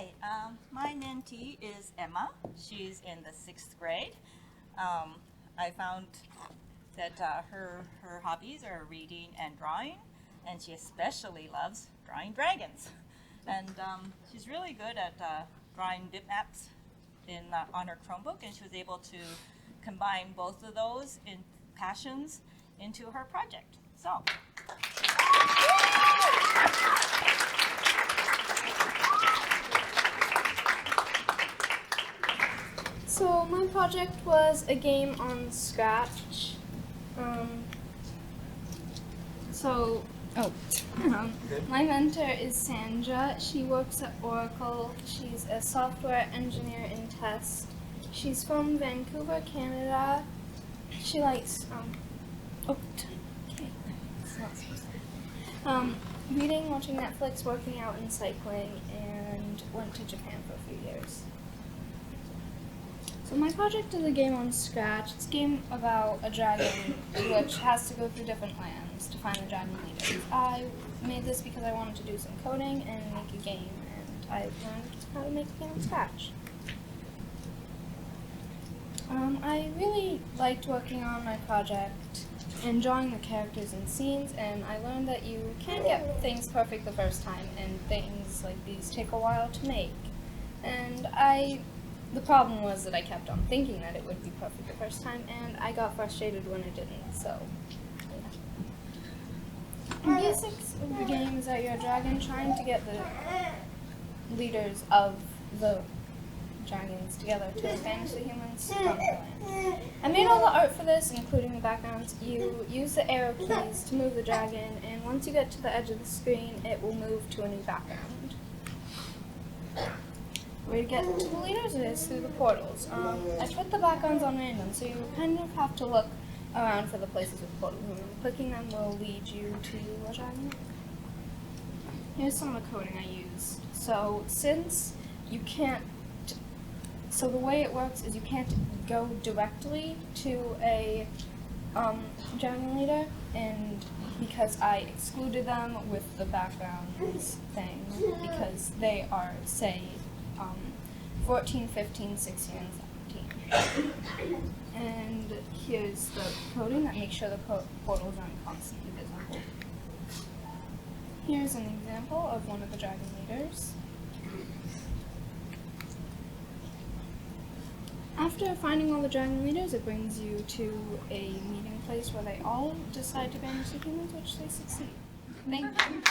Hi, my mentee is Emma. She's in the 6th grade. I found that her hobbies are reading and drawing, and she especially loves drawing dragons. And she's really good at drawing bitmaps on her Chromebook, and she was able to combine both of those passions into her project. So. So my project was a game on Scratch. My mentor is Sandra. She works at Oracle. She's a software engineer in test. She's from Vancouver, Canada. She likes reading, watching Netflix, working out, and cycling, and went to Japan for a few years. So my project is a game on Scratch. It's a game about a dragon which has to go through different lands to find the dragon leaders. I made this because I wanted to do some coding and make a game, and I learned how to make a game on Scratch. I really liked working on my project and drawing the characters and scenes, and I learned that you can't get things perfect the first time, and things like these take a while to make. And the problem was that I kept on thinking that it would be perfect the first time, and I got frustrated when it didn't, so yeah. The basics of the game is that you're a dragon trying to get the leaders of the dragons together to banish the humans from the land. I made all the art for this, including the backgrounds. You use the arrow keys to move the dragon, and once you get to the edge of the screen, it will move to a new background. The way to get to the leaders is through the portals. I put the backgrounds on random, so you kind of have to look around for the places with portals, and clicking them will lead you to a dragon. Here's some of the coding I used. So the way it works is you can't go directly to a dragon leader, and because I excluded them with the backgrounds thing, because they are, say, 14, 15, 16, and 17. And here's the coding that makes sure the portals aren't constantly visible. Here's an example of one of the dragon leaders. After finding all the dragon leaders, it brings you to a meeting place where they all decide to banish the humans, which they succeed. Thank you.